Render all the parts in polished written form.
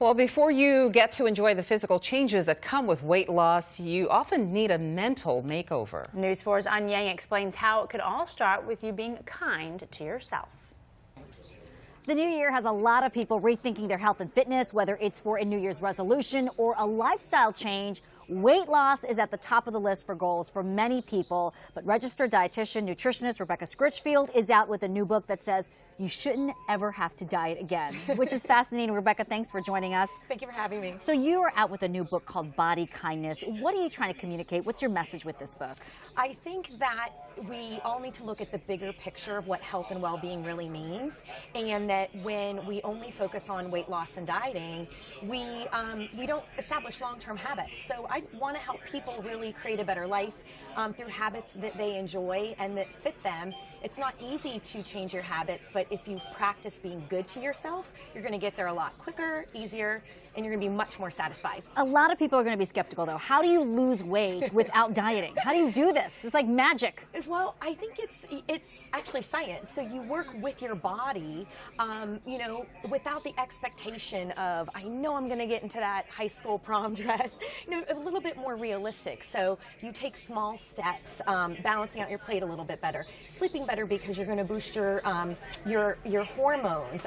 Well, before you get to enjoy the physical changes that come with weight loss, you often need a mental makeover. News 4's An Yang explains how it could all start with you being kind to yourself. The new year has a lot of people rethinking their health and fitness, whether it's for a New Year's resolution or a lifestyle change. Weight loss is at the top of the list for goals for many people, but registered dietitian, nutritionist Rebecca Scritchfield is out with a new book that says you shouldn't ever have to diet again, which is fascinating. Rebecca, thanks for joining us. Thank you for having me. So you are out with a new book called Body Kindness. What are you trying to communicate? What's your message with this book? I think that we all need to look at the bigger picture of what health and well-being really means, and that when we only focus on weight loss and dieting, we don't establish long-term habits. So I want to help people really create a better life through habits that they enjoy and that fit them. It's not easy to change your habits, but if you practice being good to yourself, you're going to get there a lot quicker, easier, and you're going to be much more satisfied. A lot of people are going to be skeptical, though. How do you lose weight without dieting? How do you do this? It's like magic. Well, I think it's actually science. So you work with your body, without the expectation of, I know I'm going to get into that high school prom dress, a little bit more realistic. So you take small steps, balancing out your plate a little bit better, sleeping better because you're going to boost your hormones,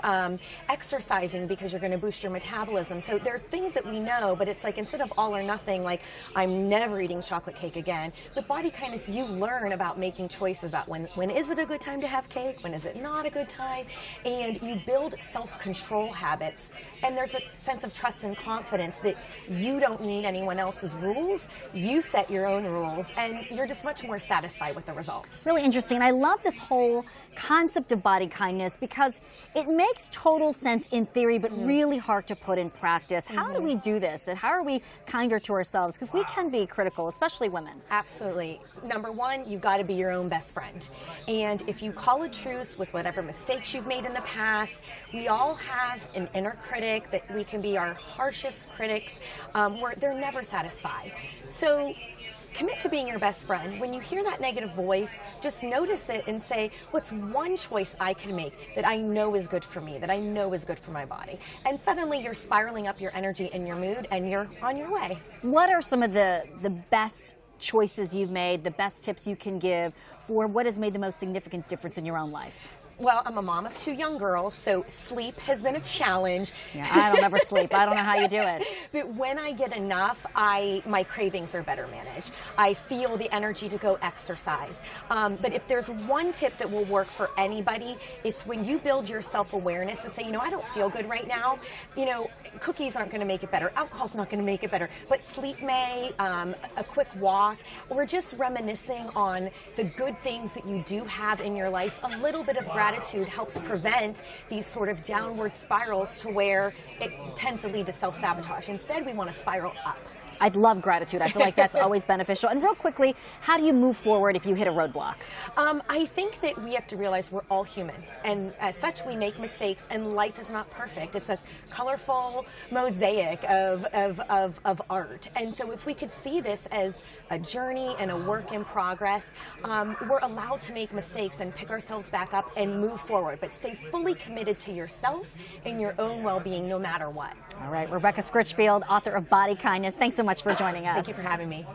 exercising because you're going to boost your metabolism. So there are things that we know, but it's like instead of all or nothing, like I'm never eating chocolate cake again. With Body Kindness, you learn about making choices about when is it a good time to have cake, when is it not a good time, and you build self-control habits. And there's a sense of trust and confidence that you don't need anyone else's rules. You set your own rules, and you're just much more satisfied with the results. Really interesting. And I love this whole concept of body kindness because it makes total sense in theory, but really hard to put in practice. How do we do this? And how are we kinder to ourselves? Because we can be critical, especially women. Absolutely. Number one, you've got to be your own best friend. And if you call a truce with whatever mistakes you've made in the past, we all have an inner critic that we can be our harshest critics, where they're never satisfied. So commit to being your best friend. When you hear that negative voice, just notice it and say, what's one choice I can make that I know is good for me, that I know is good for my body? And suddenly you're spiraling up your energy and your mood, and you're on your way. What are some of the best choices you've made, the best tips you can give for what has made the most significant difference in your own life? Well, I'm a mom of 2 young girls, so sleep has been a challenge. Yeah, I don't ever sleep. I don't know how you do it. But when I get enough, my cravings are better managed. I feel the energy to go exercise. But if there's one tip that will work for anybody, it's when you build your self-awareness to say, I don't feel good right now. Cookies aren't going to make it better. Alcohol's not going to make it better. But sleep may, a quick walk, or just reminiscing on the good things that you do have in your life. A little bit of gratitude helps prevent these sort of downward spirals to where it tends to lead to self-sabotage. Instead, we want to spiral up. I love gratitude. I feel like that's always beneficial. And real quickly, how do you move forward if you hit a roadblock? I think that we have to realize we're all human. And as such, we make mistakes, and life is not perfect. It's a colorful mosaic of art. And so if we could see this as a journey and a work in progress, we're allowed to make mistakes and pick ourselves back up and move forward. But stay fully committed to yourself and your own well-being no matter what. All right, Rebecca Scritchfield, author of Body Kindness. Thanks so much for joining us. Thank you for having me.